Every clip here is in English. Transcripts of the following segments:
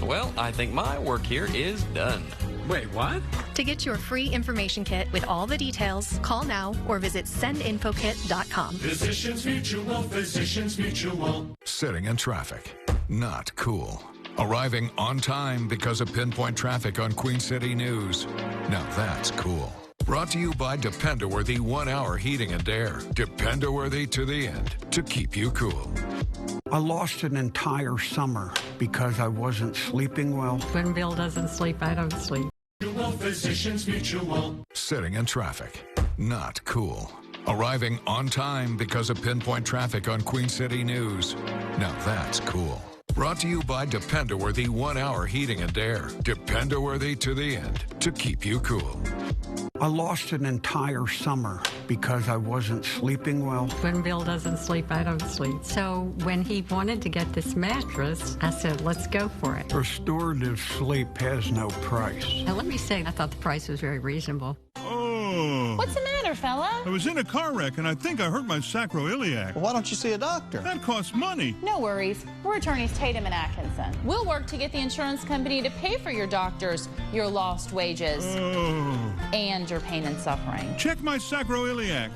Well, I think my work here is done. Wait, what? To get your free information kit with all the details, call now or visit sendinfokit.com. Physicians Mutual, Physicians Mutual. Sitting in traffic, not cool. Arriving on time because of pinpoint traffic on Queen City News. Now that's cool. Brought to you by Depend-A-Worthy 1 Hour Heating and Air. Depend-A-Worthy to the end to keep you cool. I lost an entire summer because I wasn't sleeping well. When Bill doesn't sleep, I don't sleep. Physicians Mutual. Sitting in traffic, not cool. Arriving on time because of pinpoint traffic on Queen City News. Now that's cool. Brought to you by Depend-A-Worthy 1 Hour Heating and Air. Depend-A-Worthy to the end to keep you cool. I lost an entire summer because I wasn't sleeping well. When Bill doesn't sleep, I don't sleep. So when he wanted to get this mattress, I said, let's go for it. Restorative sleep has no price. Now, let me say, I thought the price was very reasonable. Oh. What's the matter, fella? I was in a car wreck and I think I hurt my sacroiliac. Well, why don't you see a doctor? That costs money. No worries. We're attorneys Tatum and Atkinson. We'll work to get the insurance company to pay for your doctors, your lost wages, and your pain and suffering. Check my sacroiliac.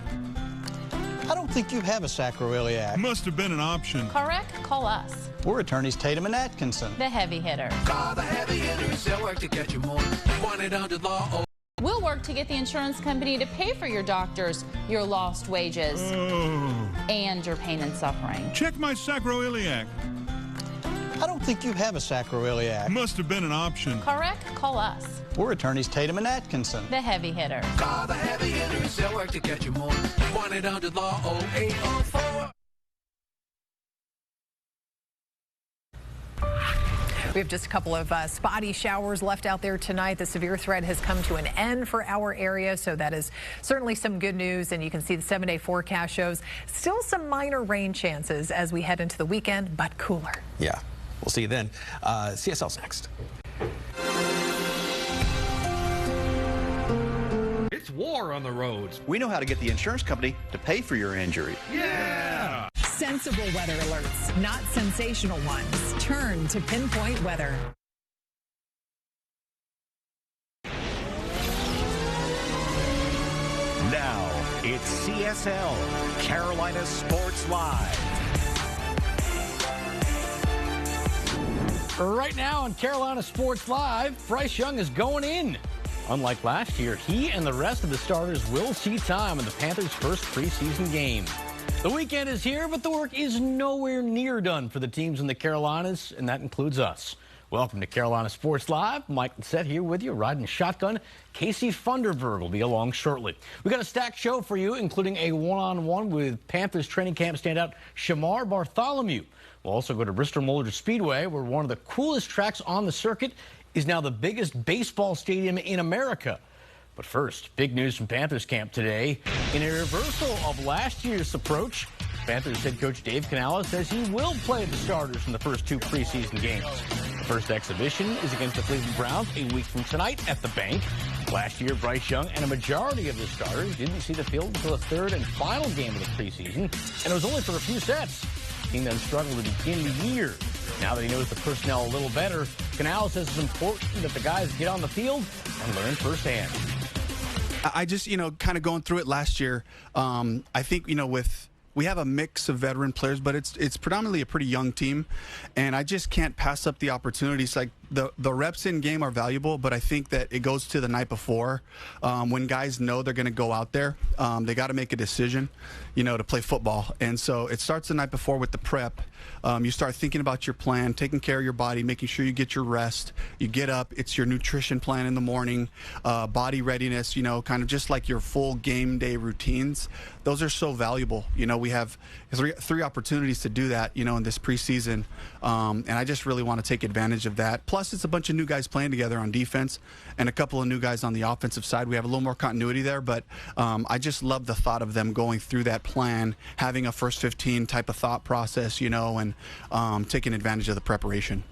I don't think you have a sacroiliac. Must have been an option. Correct? Call us. We're attorneys Tatum and Atkinson. The heavy hitters. Call the heavy hitters. They'll work to get you more. 1-800-LAW. We'll work to get the insurance company to pay for your doctors, your lost wages, and your pain and suffering. Check my sacroiliac. I don't think you have a sacroiliac. Must have been an option. Correct? Call us. We're attorneys Tatum and Atkinson. The heavy hitters. Call the heavy hitters. They'll work to get you more. 1-800-LAW. 0804. We have just a couple of spotty showers left out there tonight. The severe threat has come to an end for our area, so that is certainly some good news. And you can see the 7-day forecast shows still some minor rain chances as we head into the weekend, but cooler. Yeah, we'll see you then. CSL's next. It's war on the roads. We know how to get the insurance company to pay for your injury. Yeah! Sensible weather alerts, not sensational ones. Turn to Pinpoint Weather. Now, it's CSL, Carolina Sports Live. Right now on Carolina Sports Live, Bryce Young is going in. Unlike last year, he and the rest of the starters will see time in the Panthers' first preseason game. The weekend is here, but the work is nowhere near done for the teams in the Carolinas, and that includes us. Welcome to Carolina Sports Live. Mike Lissette here with you, riding shotgun. Casey Funderburg will be along shortly. We got a stacked show for you, including a one-on-one with Panthers training camp standout Shemar Bartholomew. We'll also go to Bristol-Motor Speedway, where one of the coolest tracks on the circuit is now the biggest baseball stadium in America. But first, big news from Panthers camp today. In a reversal of last year's approach, Panthers head coach Dave Canales says he will play the starters in the first 2 preseason games. The first exhibition is against the Cleveland Browns a week from tonight at the Bank. Last year, Bryce Young and a majority of the starters didn't see the field until the 3rd and final game of the preseason, and it was only for a few sets. The team then struggled to begin the year. Now that he knows the personnel a little better, Canales says it's important that the guys get on the field and learn firsthand. I just, kind of going through it last year, I think, we have a mix of veteran players, but it's predominantly a pretty young team, and I just can't pass up the opportunities. Like the reps in game are valuable, but I think that it goes to the night before when guys know they're going to go out there. They got to make a decision, to play football, and so it starts the night before with the prep. You start thinking about your plan, taking care of your body, making sure you get your rest. You get up, it's your nutrition plan in the morning, body readiness, kind of just like your full game day routines. Those are so valuable. We have three opportunities to do that, in this preseason, and I just really want to take advantage of that. Plus, it's a bunch of new guys playing together on defense and a couple of new guys on the offensive side. We have a little more continuity there, but I just love the thought of them going through that plan, having a first 15 type of thought process, and taking advantage of the preparation.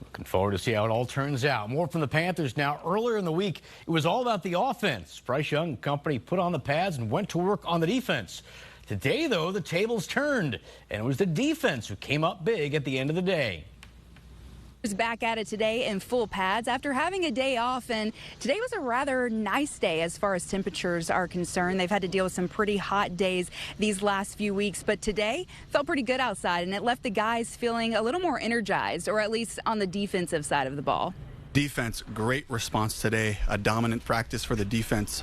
Looking forward to see how it all turns out. More from the Panthers now. Earlier in the week, it was all about the offense. Bryce Young and company put on the pads and went to work on the defense. Today, though, the tables turned, and it was the defense who came up big at the end of the day. Back at it today in full pads after having a day off, and today was a rather nice day as far as temperatures are concerned. They've had to deal with some pretty hot days these last few weeks, but today felt pretty good outside, and it left the guys feeling a little more energized, or at least on the defensive side of the ball. Defense, great response today. A dominant practice for the defense.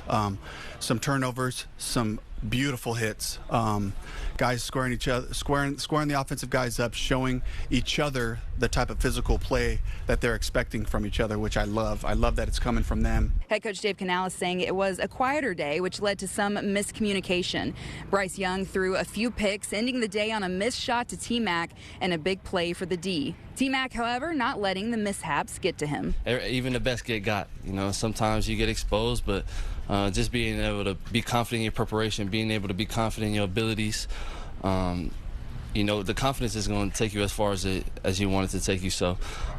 Some turnovers, some beautiful hits. Guys squaring the offensive guys up, showing each other the type of physical play that they're expecting from each other, which I love. I love that it's coming from them. Head coach Dave Canales saying it was a quieter day, which led to some miscommunication. Bryce Young threw a few picks, ending the day on a missed shot to T-Mac and a big play for the D. T-Mac, however, not letting the mishaps get to him. Even the best get got. You know, sometimes you get exposed, but just being able to be confident in your preparation, being able to be confident in your abilities, you know, the confidence is going to take you as far as you want it to take you. So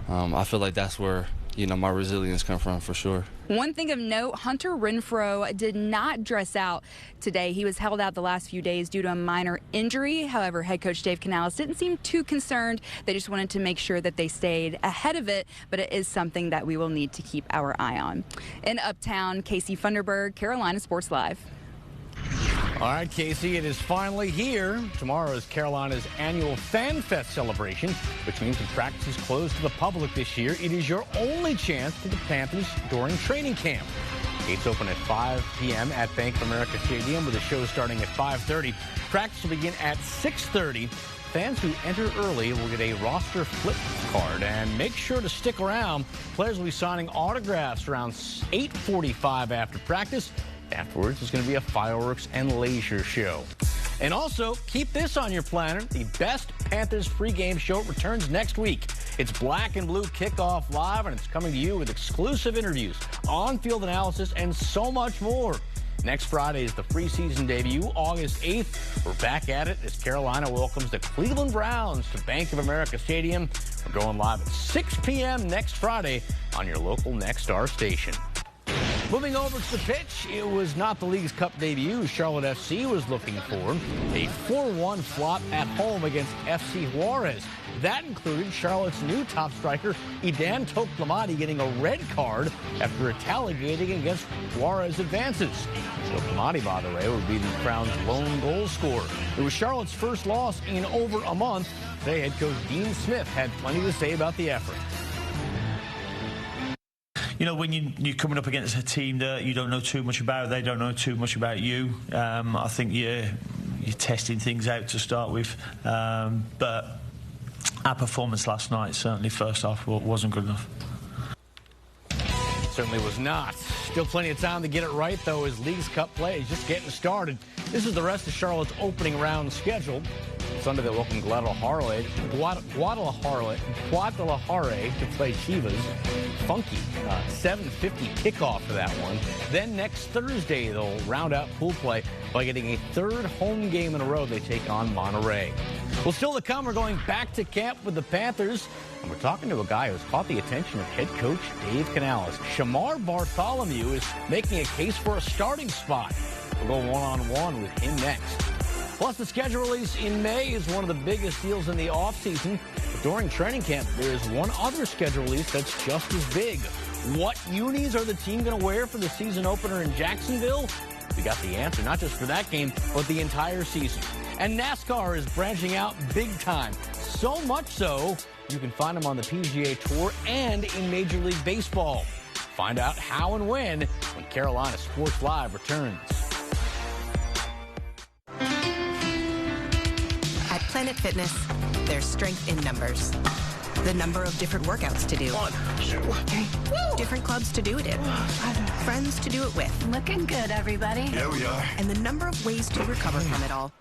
I feel like that's where, you know, my resilience comes from for sure. One thing of note, Hunter Renfrow did not dress out today. He was held out the last few days due to a minor injury. However, head coach Dave Canales didn't seem too concerned. They just wanted to make sure that they stayed ahead of it, but it is something that we will need to keep our eye on. In Uptown, Casey Funderburg, Carolina Sports Live. All right, Casey, it is finally here. Tomorrow is Carolina's annual Fan Fest celebration, which means the practice is closed to the public this year. It is your only chance to the Panthers during training camp. Gates open at 5 p.m. at Bank of America Stadium, with the show starting at 5:30. Practice will begin at 6:30. Fans who enter early will get a roster flip card, and make sure to stick around. Players will be signing autographs around 8:45 after practice. Afterwards, there's going to be a fireworks and laser show. And also, keep this on your planner. The best Panthers pregame show returns next week. It's Black and Blue Kickoff Live, and it's coming to you with exclusive interviews, on-field analysis, and so much more. Next Friday is the preseason debut, August 8th. We're back at it as Carolina welcomes the Cleveland Browns to Bank of America Stadium. We're going live at 6 p.m. next Friday on your local Nexstar station. Moving over to the pitch, it was not the League's Cup debut Charlotte FC was looking for. A 4-1 flop at home against FC Juarez. That included Charlotte's new top striker, Idan Toklamati, getting a red card after retaliating against Juarez advances. Toklamati, by the way, would be the Crown's lone goal scorer. It was Charlotte's first loss in over a month. Today, head coach Dean Smith had plenty to say about the effort. You know, when you're coming up against a team that you don't know too much about, they don't know too much about you, I think you're testing things out to start with. But our performance last night, certainly first half, wasn't good enough. Certainly was not. Still plenty of time to get it right, though, as League's Cup play is just getting started. This is the rest of Charlotte's opening round schedule. Sunday, they welcome Guadalajara to play Chivas. Funky 7:50 kickoff for that one. Then next Thursday, they'll round out pool play by getting a third home game in a row. They take on Monterrey. Well, still to come, we're going back to camp with the Panthers, and we're talking to a guy who's caught the attention of head coach Dave Canales. Shemar Bartholomew is making a case for a starting spot. We'll go one-on-one with him next. Plus, the schedule release in May is one of the biggest deals in the offseason. During training camp, there is one other schedule release that's just as big. What unis are the team going to wear for the season opener in Jacksonville? We got the answer, not just for that game, but the entire season. And NASCAR is branching out big time. So much so, you can find them on the PGA Tour and in Major League Baseball. Find out how and when Carolina Sports Live returns. At Planet Fitness, there's strength in numbers. The number of different workouts to do. 1, 2, 3. Different clubs to do it in. Friends to do it with. Looking good, everybody. Yeah, we are. And the number of ways to recover from it all.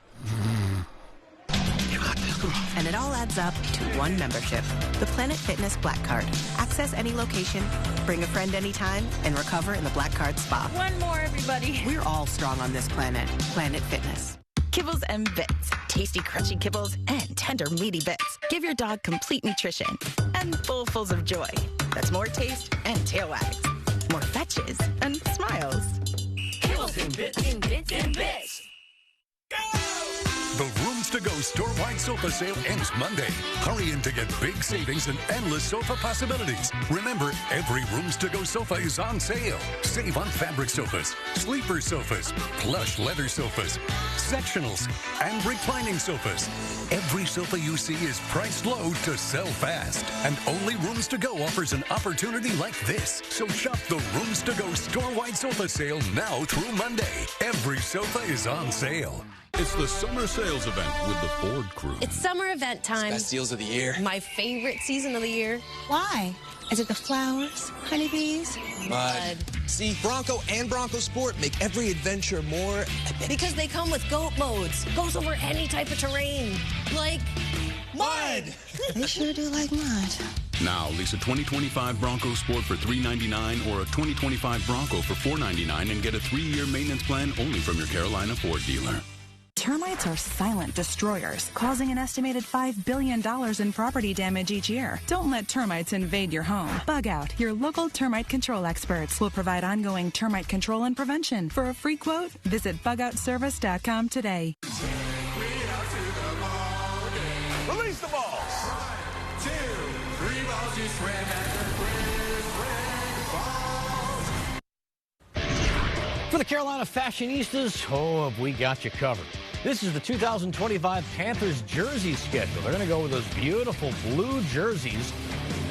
And it all adds up to one membership. The Planet Fitness Black Card. Access any location, bring a friend anytime, and recover in the Black Card spa. One more, everybody. We're all strong on this planet. Planet Fitness. Kibbles and Bits. Tasty, crunchy kibbles and tender, meaty bits. Give your dog complete nutrition and bowlfuls of joy. That's more taste and tail wags. More fetches and smiles. Kibbles and Bits. And bits and bits. The room Rooms to Go store-wide sofa sale ends Monday. Hurry in to get big savings and endless sofa possibilities. Remember, every Rooms to Go sofa is on sale. Save on fabric sofas, sleeper sofas, plush leather sofas, sectionals, and reclining sofas. Every sofa you see is priced low to sell fast. And only Rooms to Go offers an opportunity like this. So shop the Rooms to Go store-wide sofa sale now through Monday. Every sofa is on sale. It's the summer sales event with the Ford crew. It's summer event time. Best deals of the year. My favorite season of the year. Why? Is it the flowers, honeybees? Mud. See, Bronco and Bronco Sport make every adventure more epic. Because they come with GOAT modes. Goes over any type of terrain. Like mud. They sure do like mud. Now, lease a 2025 Bronco Sport for $399 or a 2025 Bronco for $499 and get a 3-year maintenance plan only from your Carolina Ford dealer. Termites are silent destroyers, causing an estimated $5 billion in property damage each year. Don't let termites invade your home. Bug Out, your local termite control experts, will provide ongoing termite control and prevention. For a free quote, visit bugoutservice.com today. Release the balls. 1, 2, 3 balls you swing at the balls. For the Carolina Fashionistas, have we got you covered. This is the 2025 Panthers jersey schedule. They're going to go with those beautiful blue jerseys.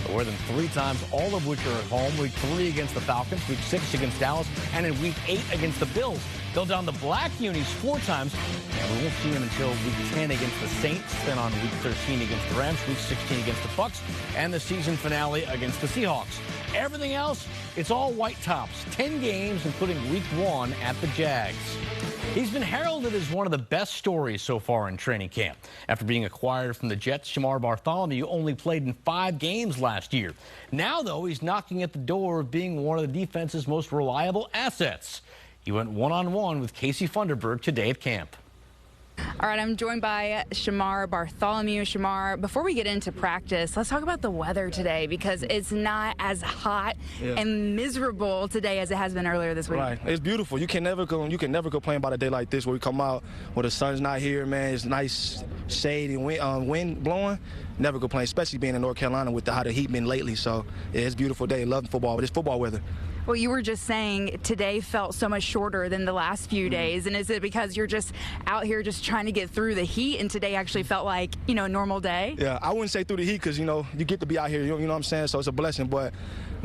They'll wear them 3 times, all of which are at home. Week 3 against the Falcons, Week 6 against Dallas, and in Week 8 against the Bills. They'll don the black unis 4 times, and we won't see them until Week 10 against the Saints, then on Week 13 against the Rams, Week 16 against the Bucs, and the season finale against the Seahawks. Everything else, it's all white tops. 10 games, including Week 1 at the Jags. He's been heralded as one of the best stories so far in training camp. After being acquired from the Jets, Shemar Bartholomew only played in 5 games last year. Now, though, he's knocking at the door of being one of the defense's most reliable assets. He went one-on-one with Casey Funderburg today at camp. All right, I'm joined by Shemar Bartholomew. Shemar, before we get into practice, let's talk about the weather today, because it's not as hot and miserable today as it has been earlier this week. Right, it's beautiful. You can never complain about a day like this where we come out where the sun's not here, man. It's nice shade and wind blowing. Never complain, especially being in North Carolina with how the heat been lately. So yeah, it's a beautiful day. Love football, but it's football weather. Well, you were just saying today felt so much shorter than the last few days. And is it because you're just out here just trying to get through the heat, and today actually felt like, a normal day? Yeah, I wouldn't say through the heat because, you get to be out here, you know what I'm saying? So it's a blessing. But,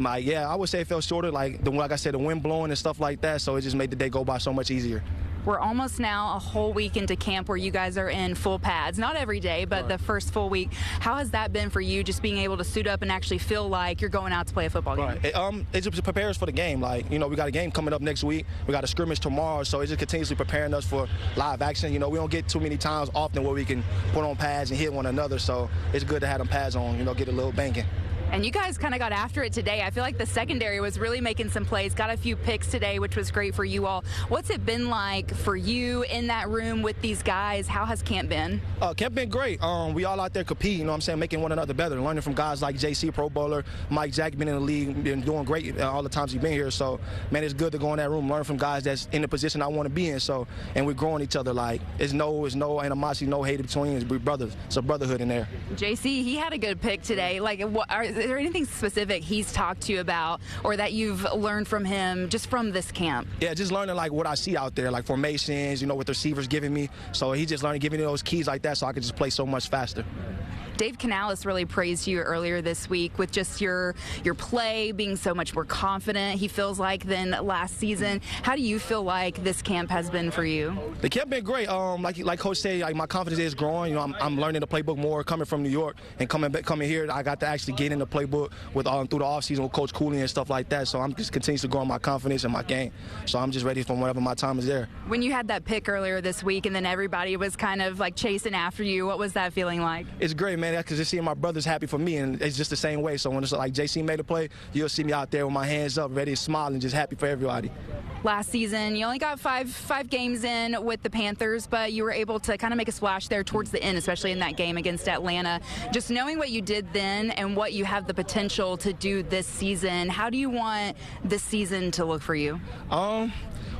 I would say it felt shorter, like I said, the wind blowing and stuff like that. So it just made the day go by so much easier. We're almost now a whole week into camp where you guys are in full pads. Not every day, but the first full week. How has that been for you, just being able to suit up and actually feel like you're going out to play a football game? Right. It just prepares for the game. We got a game coming up next week. We got a scrimmage tomorrow, so it's just continuously preparing us for live action. We don't get too many times often where we can put on pads and hit one another, so it's good to have them pads on, get a little banking. And you guys kind of got after it today. I feel like the secondary was really making some plays, got a few picks today, which was great for you all. What's it been like for you in that room with these guys? How has camp been? Camp been great. We all out there competing, making one another better, learning from guys like JC, Pro Bowler, Mike Jack, been in the league, been doing great all the times he's been here. So, man, it's good to go in that room, learn from guys that's in the position I want to be in. So, and we're growing each other. It's no animosity, no hate between us. We're brothers. It's a brotherhood in there. JC, he had a good pick today. Is there anything specific he's talked to you about or that you've learned from him just from this camp? Yeah, just learning what I see out there, like formations, what the receivers giving me. So he just learning, giving me those keys like that so I can just play so much faster. Dave Canales really praised you earlier this week with just your play being so much more confident, he feels like, than last season. How do you feel like this camp has been for you? The camp been great. Like Coach said, my confidence is growing. I'm learning the playbook more coming from New York and coming here. I got to actually get in the playbook with through the offseason with Coach Cooley and stuff like that. So I'm just continuously growing my confidence and my game. So I'm just ready for whenever my time is there. When you had that pick earlier this week and then everybody was kind of chasing after you, what was that feeling like? It's great, man, because just seeing my brothers happy for me, and it's just the same way. So when it's like JC made a play, you'll see me out there with my hands up, ready to smile and just happy for everybody. Last season, you only got five games in with the Panthers, but you were able to kind of make a splash there towards the end, especially in that game against Atlanta. Just knowing what you did then and what you have the potential to do this season, how do you want this season to look for you?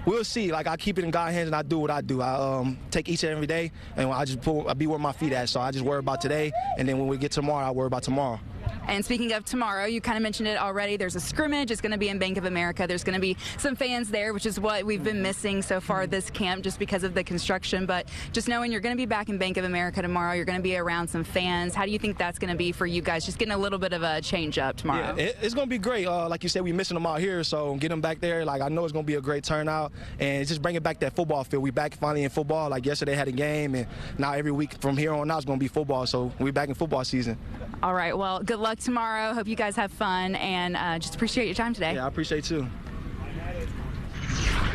we'll see. Like, I keep it in God's hands, and I do what I do. I take each and every day, and I be where my feet at. So I just worry about today, and then when we get tomorrow, I worry about tomorrow. And speaking of tomorrow, you kind of mentioned it already. There's a scrimmage. It's going to be in Bank of America. There's going to be some fans there, which is what we've been missing so far this camp just because of the construction. But just knowing you're going to be back in Bank of America tomorrow, you're going to be around some fans. How do you think that's going to be for you guys, just getting a little bit of a change up tomorrow? Yeah, it's going to be great. Like you said, we're missing them out here, so get them back there. Like, I know it's going to be a great turnout. And it's just bringing back that football feel. We back finally in football. Like, yesterday had a game, and now every week from here on out is going to be football. So we're back in football season. All right. Well, good luck tomorrow. Hope you guys have fun, and just appreciate your time today. Yeah, I appreciate you.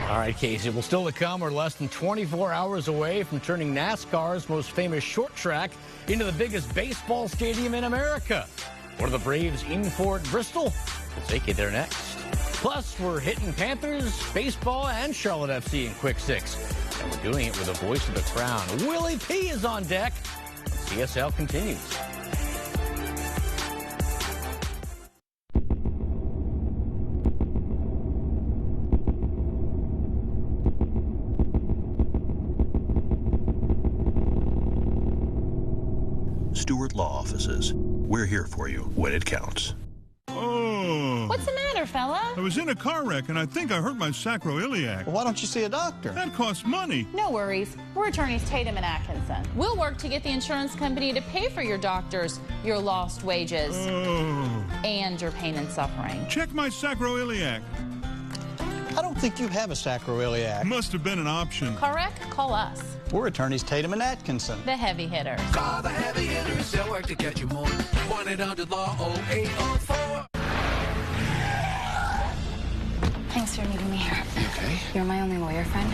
All right, Casey. Well, still to come, we're less than 24 hours away from turning NASCAR's most famous short track into the biggest baseball stadium in America. What are the Braves in for at Bristol? We'll take you there next. Plus, we're hitting Panthers, baseball, and Charlotte FC in Quick Six. And we're doing it with a voice of the crown. Willie P is on deck. CSL continues. Stewart Law Offices. We're here for you when it counts. Oh. What's the matter, fella? I was in a car wreck and I think I hurt my sacroiliac. Well, why don't you see a doctor? That costs money. No worries. We're attorneys Tatum and Atkinson. We'll work to get the insurance company to pay for your doctors, your lost wages, and your pain and suffering. Check my sacroiliac. I don't think you have a sacroiliac. Must have been an option. Correct? Call us. We're attorneys Tatum and Atkinson. The heavy hitters. Call the heavy hitters. They'll work to get you more. 1-800-LAW-0804. Thanks for meeting me here. Okay. You're my only lawyer friend,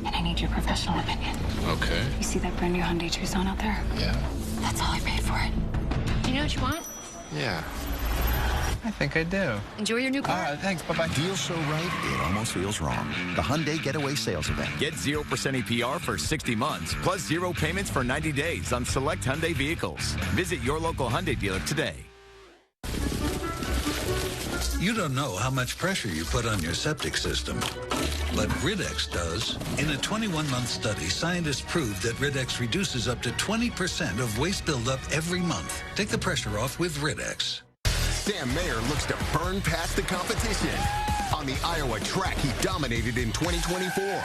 and I need your professional opinion. Okay. You see that brand new Hyundai Tucson out there? Yeah. That's all I paid for it. Do you know what you want? Yeah. I think I do. Enjoy your new car. Thanks. Bye-bye. Deal so right, it almost feels wrong. The Hyundai Getaway Sales Event. Get 0% APR for 60 months, plus 0 payments for 90 days on select Hyundai vehicles. Visit your local Hyundai dealer today. You don't know how much pressure you put on your septic system, but Riddex does. In a 21-month study, scientists proved that Riddex reduces up to 20% of waste buildup every month. Take the pressure off with Riddex. Sam Mayer looks to burn past the competition. On the Iowa track, he dominated in 2024.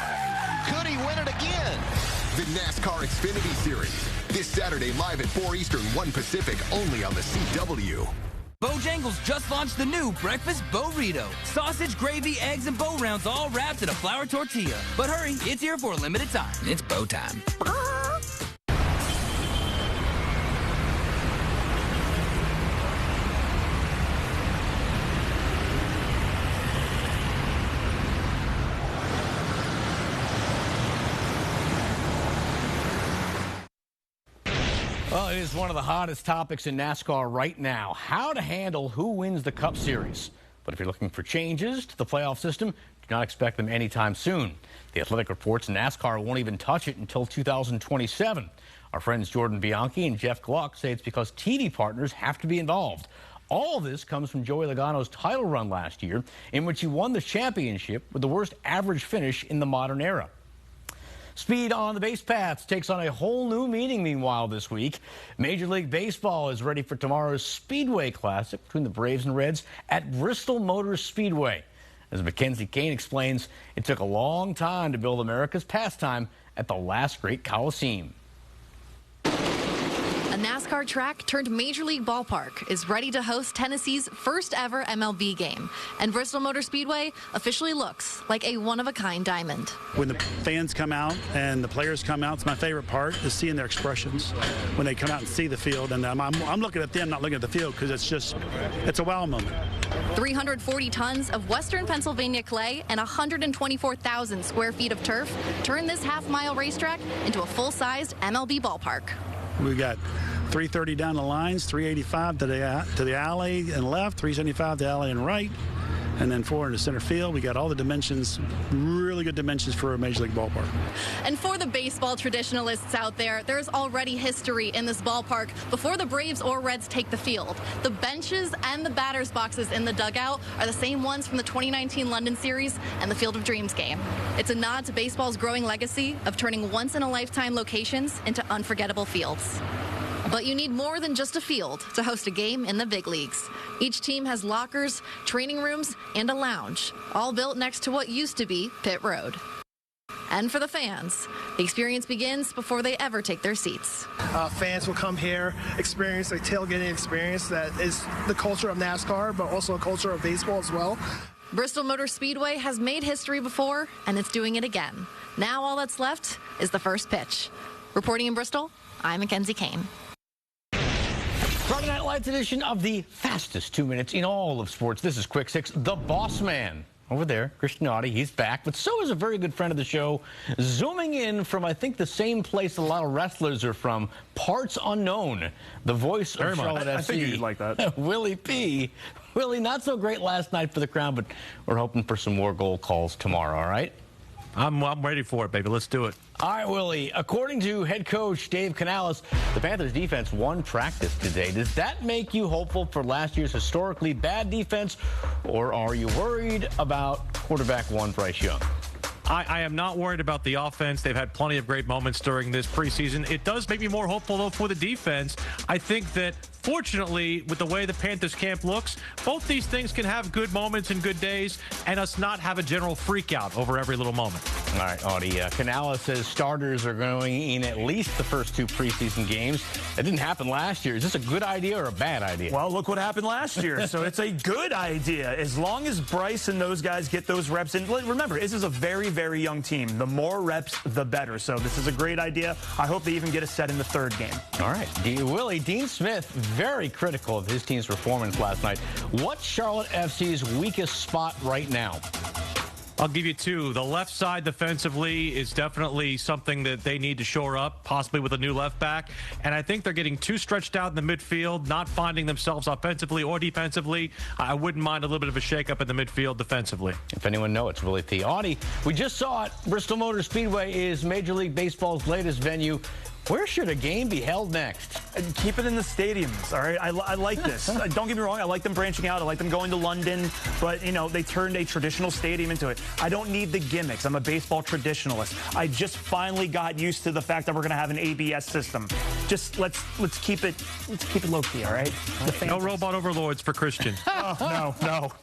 Could he win it again? The NASCAR Xfinity Series. This Saturday, live at 4 Eastern, 1 Pacific, only on the CW. Bojangles just launched the new Breakfast Burrito. Sausage, gravy, eggs, and bow rounds all wrapped in a flour tortilla. But hurry, it's here for a limited time. It's bow time. Well, it is one of the hottest topics in NASCAR right now, how to handle who wins the Cup Series. But if you're looking for changes to the playoff system, do not expect them anytime soon. The Athletic reports NASCAR won't even touch it until 2027. Our friends Jordan Bianchi and Jeff Gluck say it's because TV partners have to be involved. All of this comes from Joey Logano's title run last year, in which he won the championship with the worst average finish in the modern era. Speed on the base paths takes on a whole new meaning, meanwhile, this week. Major League Baseball is ready for tomorrow's Speedway Classic between the Braves and Reds at Bristol Motor Speedway. As Mackenzie Kane explains, it took a long time to build America's pastime at the last great Coliseum. A NASCAR track turned Major League ballpark is ready to host Tennessee's first ever MLB game. And Bristol Motor Speedway officially looks like a one-of-a-kind diamond. When the fans come out and the players come out, it's my favorite part is seeing their expressions when they come out and see the field. And I'm looking at them, not looking at the field, because it's a wow moment. 340 tons of Western Pennsylvania clay and 124,000 square feet of turf turn this half-mile racetrack into a full-sized MLB ballpark. We got 330 down the lines, 385 to the alley and left, 375 to the alley and right. And then 4 into center field. We got all the dimensions, really good dimensions for a Major League ballpark. And for the baseball traditionalists out there, there's already history in this ballpark before the Braves or Reds take the field. The benches and the batter's boxes in the dugout are the same ones from the 2019 London series and the Field of Dreams game. It's a nod to baseball's growing legacy of turning once-in-a-lifetime locations into unforgettable fields. But you need more than just a field to host a game in the big leagues. Each team has lockers, training rooms, and a lounge, all built next to what used to be Pit Road. And for the fans, the experience begins before they ever take their seats. Fans will come here, experience a tailgating experience that is the culture of NASCAR, but also a culture of baseball as well. Bristol Motor Speedway has made history before, and it's doing it again. Now all that's left is the first pitch. Reporting in Bristol, I'm Mackenzie Kane. Friday Night Lights edition of the fastest 2 minutes in all of sports. This is Quick Six, the boss man. Over there, Christian Audi, he's back, but so is a very good friend of the show, zooming in from, I think, the same place a lot of wrestlers are from, parts unknown, the voice of Charlotte FC. I figured you'd like that. Willie P. Willie, not so great last night for the Crown, but we're hoping for some more goal calls tomorrow, all right? I'm ready for it, baby. Let's do it. All right, Willie. According to head coach Dave Canales, the Panthers defense won practice today. Does that make you hopeful for last year's historically bad defense, or are you worried about quarterback one Bryce Young? I am not worried about the offense. They've had plenty of great moments during this preseason. It does make me more hopeful, though, for the defense. I think that, fortunately, with the way the Panthers camp looks, both these things can have good moments and good days, and us not have a general freak out over every little moment. All right, Audie. Canales says starters are going in at least the first 2 preseason games. That didn't happen last year. Is this a good idea or a bad idea? Well, look what happened last year. So it's a good idea. As long as Bryce and those guys get those reps in. Remember, this is a very, very young team. The more reps, the better. So this is a great idea. I hope they even get a set in the 3rd game. All right. Willie, Dean Smith, very critical of his team's performance last night. What's Charlotte FC's weakest spot right now? I'll give you 2. The left side defensively is definitely something that they need to shore up, possibly with a new left back. And I think they're getting too stretched out in the midfield, not finding themselves offensively or defensively. I wouldn't mind a little bit of a shakeup in the midfield defensively. If anyone knows, it's Willie P. Audie, we just saw it. Bristol Motor Speedway is Major League Baseball's latest venue. Where should a game be held next? Keep it in the stadiums, all right? I like this. Don't get me wrong. I like them branching out. I like them going to London. But, you know, they turned a traditional stadium into it. I don't need the gimmicks. I'm a baseball traditionalist. I just finally got used to the fact that we're going to have an ABS system. Just let's keep it low-key, all right? No robot overlords for Christian. No,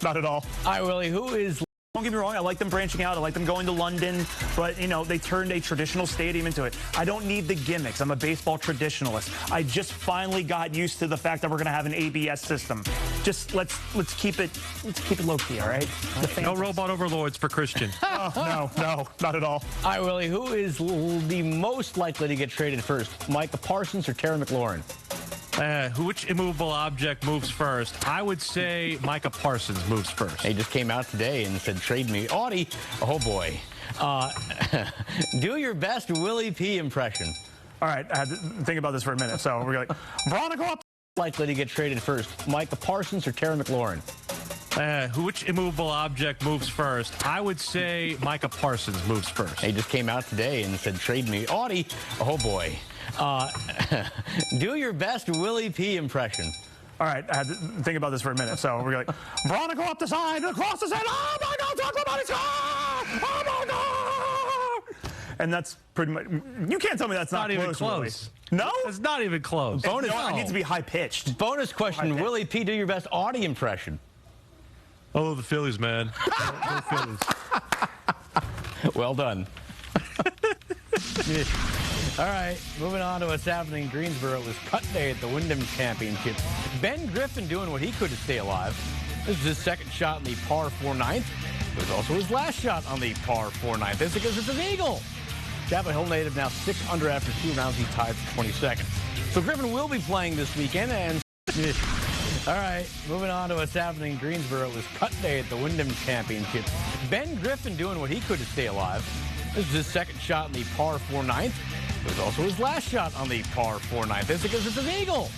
not at all. All right, Willie, who is... Don't get me wrong, I like them branching out. I like them going to London. But, you know, they turned a traditional stadium into it. I don't need the gimmicks. I'm a baseball traditionalist. I just finally got used to the fact that we're going to have an ABS system. Just let's keep it low-key, all right? No robot overlords for Christian. No, not at all. All right, Willie, who is the most likely to get traded first, Micah Parsons or Terry McLaurin? Which immovable object moves first? I would say Micah Parsons moves first. He just came out today and said, trade me. Audie, oh boy. Do your best Willie P. impression. All right, I had to think about this for a minute. So we're like, Veronica. Likely to get traded first, Micah Parsons or Terry McLaurin? Which immovable object moves first? I would say Micah Parsons moves first. He just came out today and said, trade me. Audie, oh boy. Do your best Willie P. impression. All right, I had to think about this for a minute. So we're like, Veronica up the side, across the side. Oh my God, talk about it. Oh my God. And that's pretty much, you can't tell me that's not even close. Close. No? It's not even close. Bonus. No, it needs to be high-pitched. Bonus question, Willie P., do your best Audie impression. Oh, the Phillies, man. The Phillies. Well done. All right, moving on to what's happening in Greensboro. It was cut day at the Wyndham Championship. Ben Griffin doing what he could to stay alive. This is his second shot in the par 4 ninth. It was also his last shot on the par 4 ninth. This is because it's an eagle. Chapel Hill native now 6 under after 2 rounds. He tied for 22nd. So Griffin will be playing this weekend. And all right, moving on to what's happening in Greensboro. It was cut day at the Wyndham Championship. Ben Griffin doing what he could to stay alive. This is his second shot in the par 4 ninth. It was also his last shot on the par 4 ninth. This is because it's an eagle.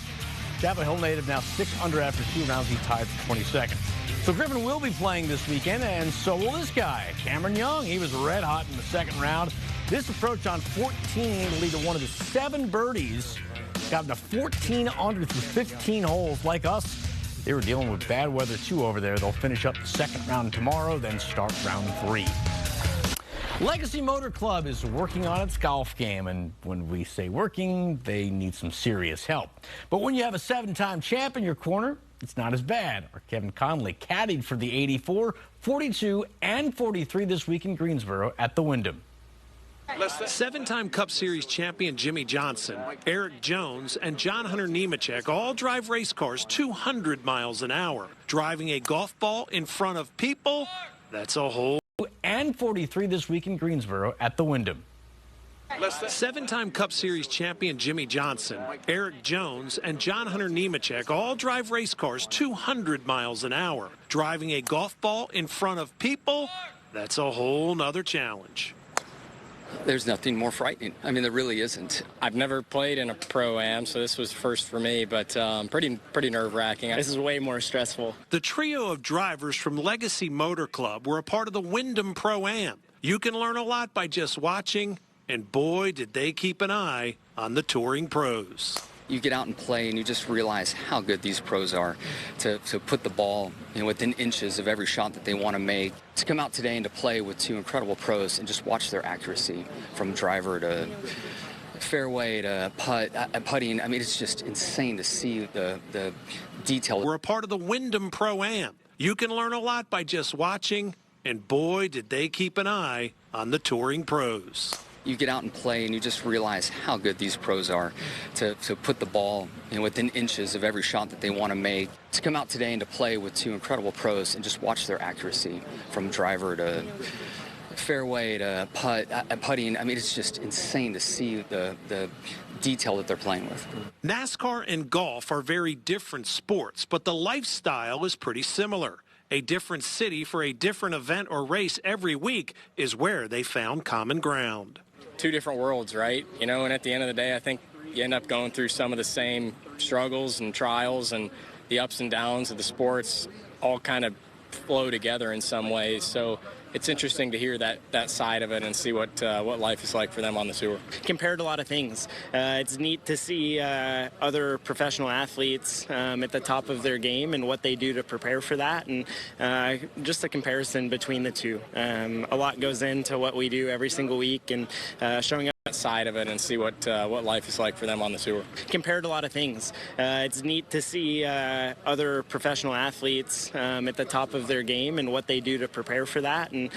Chapel Hill native now 6 under after 2 rounds. He tied for 22nd. So Griffin will be playing this weekend, and so will this guy, Cameron Young. He was red hot in the second round. This approach on 14 will lead to one of the 7 birdies. Got him to 14 under through 15 holes. Like us, they were dealing with bad weather, too, over there. They'll finish up the second round tomorrow, then start round 3. Legacy Motor Club is working on its golf game, and when we say working, they need some serious help. But when you have a 7-time champ in your corner, it's not as bad. Our Kevin Conley caddied for the 84, 42, and 43 this week in Greensboro at the Wyndham. 7-time Cup Series champion Jimmy Johnson, Eric Jones, and John Hunter Nemechek all drive race cars 200 miles an hour. Driving a golf ball in front of people, that's a whole... And 43 this week in Greensboro at the Wyndham. 7-time Cup Series champion Jimmy Johnson, Eric Jones, and John Hunter Nemechek all drive race cars 200 miles an hour. Driving a golf ball in front of people, that's a whole nother challenge. There's nothing more frightening. I mean, there really isn't. I've never played in a Pro-Am, so this was first for me, but pretty nerve-wracking. This is way more stressful. The trio of drivers from Legacy Motor Club were a part of the Wyndham Pro-Am. You can learn a lot by just watching, and boy, did they keep an eye on the touring pros. You get out and play, and you just realize how good these pros are to put the ball within inches of every shot that they want to make. To come out today and to play with 2 incredible pros and just watch their accuracy from driver to fairway to putting. I mean, it's just insane to see the detail. We're a part of the Wyndham Pro-Am. You can learn a lot by just watching, and boy, did they keep an eye on the touring pros. You get out and play, and you just realize how good these pros are to put the ball within inches of every shot that they want to make. To come out today and to play with 2 incredible pros and just watch their accuracy from driver to fairway to putting. I mean, it's just insane to see the detail that they're playing with. NASCAR and golf are very different sports, but the lifestyle is pretty similar. A different city for a different event or race every week is where they found common ground. 2 different worlds, right? And at the end of the day, I think you end up going through some of the same struggles and trials, and the ups and downs of the sports all kind of flow together in some ways. So it's interesting to hear that side of it and see what life is like for them on the tour. Compared to a lot of things, it's neat to see other professional athletes at the top of their game and what they do to prepare for that, and just a comparison between the 2. A lot goes into what we do every single week, and showing up that side of it and see what life is like for them on the tour. Compared to a lot of things, it's neat to see other professional athletes at the top of their game and what they do to prepare for that, and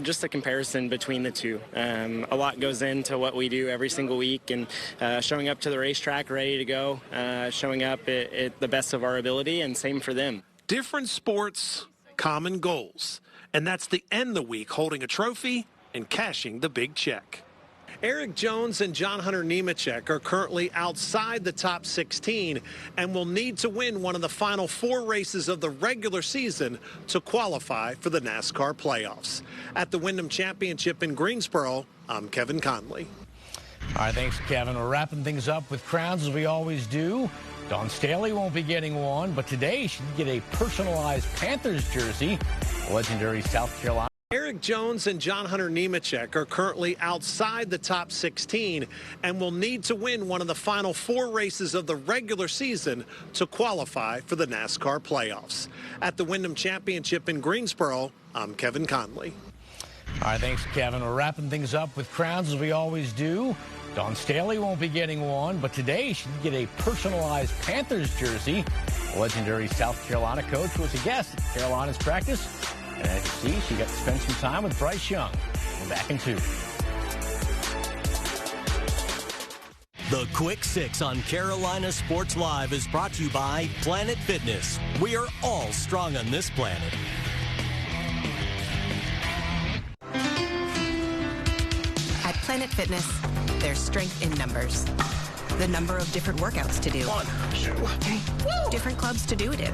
just a comparison between the 2. A lot goes into what we do every single week, and showing up to the racetrack ready to go, showing up at the best of our ability, and same for them. Different sports, common goals, and that's to end the week holding a trophy and cashing the big check. Eric Jones and John Hunter Nemechek are currently outside the top 16 and will need to win one of the final 4 races of the regular season to qualify for the NASCAR playoffs. At the Wyndham Championship in Greensboro, I'm Kevin Conley. All right, thanks, Kevin. We're wrapping things up with crowns as we always do. Dawn Staley won't be getting one, but today she can get a personalized Panthers jersey. Legendary South Carolina. Eric Jones and John Hunter Nemechek are currently outside the top 16 and will need to win one of the final 4 races of the regular season to qualify for the NASCAR playoffs. At the Wyndham Championship in Greensboro, I'm Kevin Conley. All right, thanks, Kevin. We're wrapping things up with crowns as we always do. Dawn Staley won't be getting one, but today she can get a personalized Panthers jersey. Legendary South Carolina coach was a guest at Carolina's practice. And as you see, she got to spend some time with Bryce Young. We're back in 2. The Quick 6 on Carolina Sports Live is brought to you by Planet Fitness. We are all strong on this planet. At Planet Fitness, there's strength in numbers. The number of different workouts to do. 1, 2, 3. Different clubs to do it in.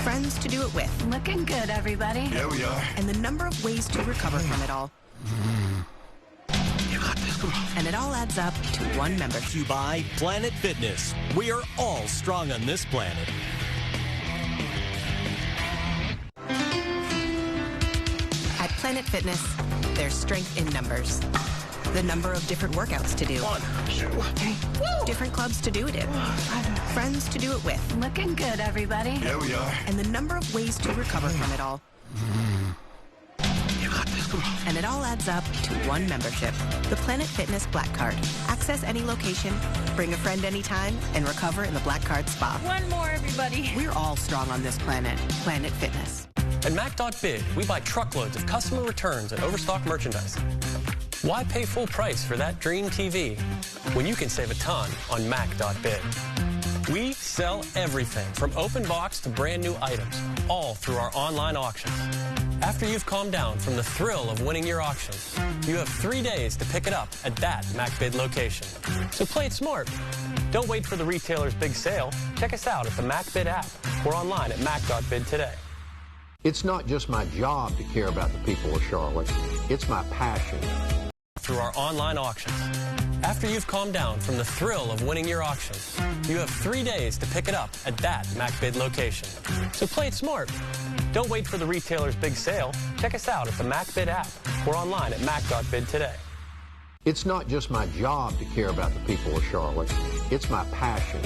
Friends to do it with. Looking good, everybody. Yeah, we are. And the number of ways to recover from it all. You got this. And it all adds up to one membership. You buy Planet Fitness. We are all strong on this planet. At Planet Fitness, there's strength in numbers. The number of different workouts to do. 1, 2, 3. Different clubs to do it in. Friends to do it with. Looking good, everybody. Yeah, we are. And the number of ways to recover from it all. You got this. Come on. And it all adds up to one membership. The Planet Fitness Black Card. Access any location, bring a friend anytime, and recover in the Black Card Spa. One more, everybody. We're all strong on this planet. Planet Fitness. At Mac.bid, we buy truckloads of customer returns and overstock merchandise. Why pay full price for that dream TV when you can save a ton on Mac.bid? We sell everything from open box to brand new items, all through our online auctions. After you've calmed down from the thrill of winning your auction, you have 3 days to pick it up at that MacBid location. So play it smart. Don't wait for the retailer's big sale. Check us out at the MacBid app or online at Mac.bid today. It's not just my job to care about the people of Charlotte. It's my passion. Through our online auctions. After you've calmed down from the thrill of winning your auction, you have 3 days to pick it up at that MacBid location. So play it smart. Don't wait for the retailer's big sale. Check us out at the MacBid app or online at Mac.bid today. It's not just my job to care about the people of Charlotte. It's my passion.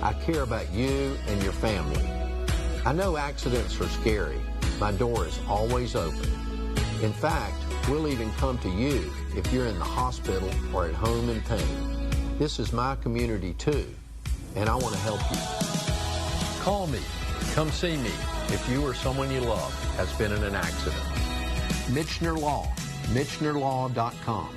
I care about you and your family. I know accidents are scary. My door is always open. In fact, we'll even come to you if you're in the hospital or at home in pain. This is my community too, and I want to help you. Call me. Come see me if you or someone you love has been in an accident. Michener Law, MichenerLaw.com.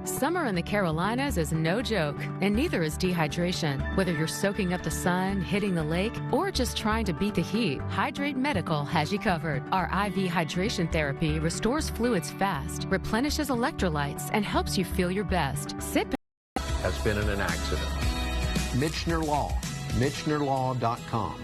Summer in the Carolinas is no joke, and neither is dehydration. Whether you're soaking up the sun, hitting the lake, or just trying to beat the heat, Hydrate Medical has you covered. Our IV hydration therapy restores fluids fast, replenishes electrolytes, and helps you feel your best. Sit back. Has been in an accident. Michener Law, MichenerLaw.com.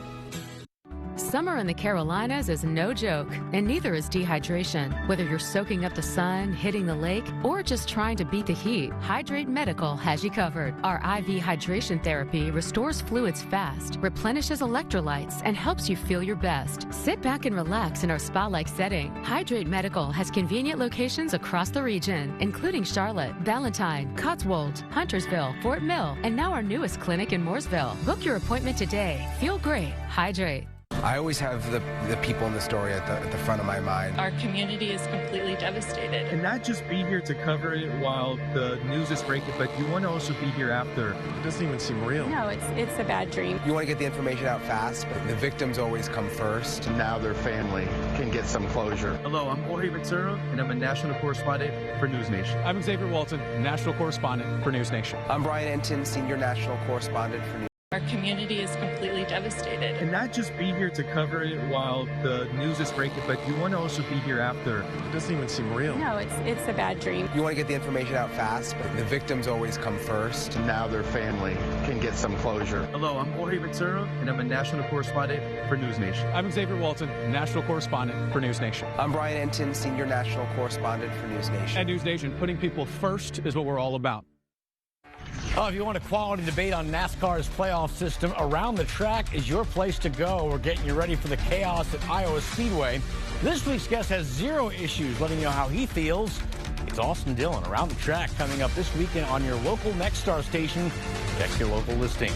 Summer in the Carolinas is no joke, and neither is dehydration. Whether you're soaking up the sun, hitting the lake, or just trying to beat the heat, Hydrate Medical has you covered. Our IV hydration therapy restores fluids fast, replenishes electrolytes, and helps you feel your best. Sit back and relax in our spa-like setting. Hydrate Medical has convenient locations across the region, including Charlotte, Valentine, Cotswold, Huntersville, Fort Mill, and now our newest clinic in Mooresville. Book your appointment today. Feel great. Hydrate. I always have the people in the story at the front of my mind. Our community is completely devastated. And not just be here to cover it while the news is breaking, but you want to also be here after. It doesn't even seem real. No, it's a bad dream. You want to get the information out fast, but the victims always come first. Now their family can get some closure. Hello, I'm Jorge Ventura, and I'm a national correspondent for News Nation. I'm Xavier Walton, national correspondent for News Nation. I'm Brian Enton, senior national correspondent for News. Our community is completely devastated. And not just be here to cover it while the news is breaking, but you want to also be here after. It doesn't even seem real. No, it's a bad dream. You want to get the information out fast, but the victims always come first. Now their family can get some closure. Hello, I'm Jorge Ventura, and I'm a national correspondent for News Nation. I'm Xavier Walton, national correspondent for News Nation. I'm Brian Enton, senior national correspondent for News Nation. And News Nation, putting people first is what we're all about. Oh, if you want a quality debate on NASCAR's playoff system, Around the Track is your place to go. We're getting you ready for the chaos at Iowa Speedway. This week's guest has zero issues, letting you know how he feels. It's Austin Dillon. Around the Track coming up this weekend on your local Nexstar station. Check your local listings.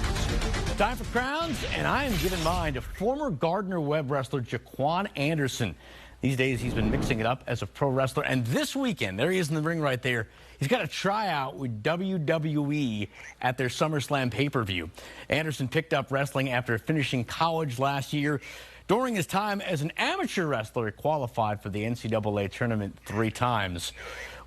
Time for crowns, and I am giving mine to former Gardner Webb wrestler Jaquan Anderson. These days, he's been mixing it up as a pro wrestler, and this weekend, there he is in the ring right there, he's got a tryout with WWE at their SummerSlam pay-per-view. Anderson picked up wrestling after finishing college last year. During his time as an amateur wrestler, he qualified for the NCAA tournament 3 times.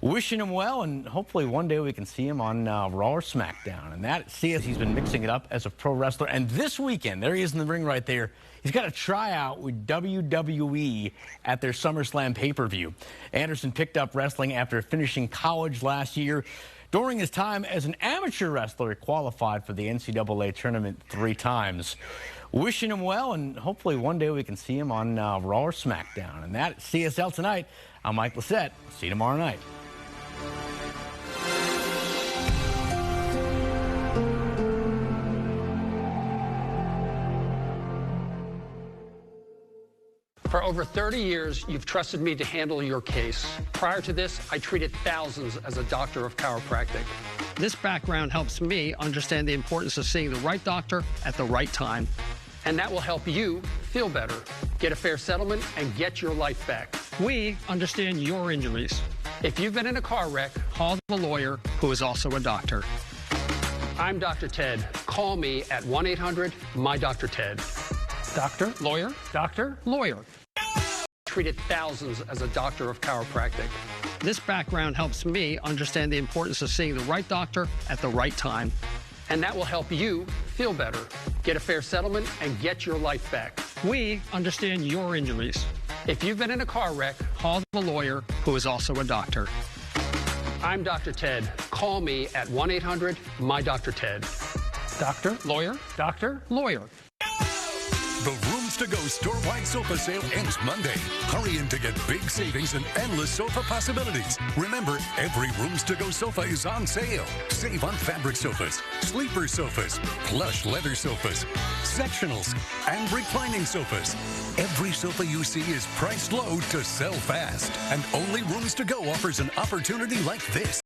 Wishing him well, and hopefully one day we can see him on Raw or SmackDown. And that, see, he's been mixing it up as a pro wrestler. And this weekend, there he is in the ring right there, he's got a tryout with WWE at their SummerSlam pay-per-view. Anderson picked up wrestling after finishing college last year. During his time as an amateur wrestler, he qualified for the NCAA tournament 3 times. Wishing him well, and hopefully one day we can see him on Raw or SmackDown. And that, CSL tonight. I'm Mike Lissette. See you tomorrow night. For over 30 years, you've trusted me to handle your case. Prior to this, I treated thousands as a doctor of chiropractic. This background helps me understand the importance of seeing the right doctor at the right time. And that will help you feel better, get a fair settlement, and get your life back. We understand your injuries. If you've been in a car wreck, call the lawyer who is also a doctor. I'm Dr. Ted. Call me at 1-800-MY-DOCTOR-TED. Doctor, lawyer, doctor, lawyer. Treated thousands as a doctor of chiropractic. This background helps me understand the importance of seeing the right doctor at the right time. And that will help you feel better, get a fair settlement, and get your life back. We understand your injuries. If you've been in a car wreck, call the lawyer who is also a doctor. I'm Dr. Ted. Call me at 1-800-MY-DOCTOR-TED. Doctor, lawyer, doctor, lawyer. The Rooms to Go store-wide sofa sale ends Monday. Hurry in to get big savings and endless sofa possibilities. Remember, every Rooms to Go sofa is on sale. Save on fabric sofas, sleeper sofas, plush leather sofas, sectionals, and reclining sofas. Every sofa you see is priced low to sell fast. And only Rooms to Go offers an opportunity like this.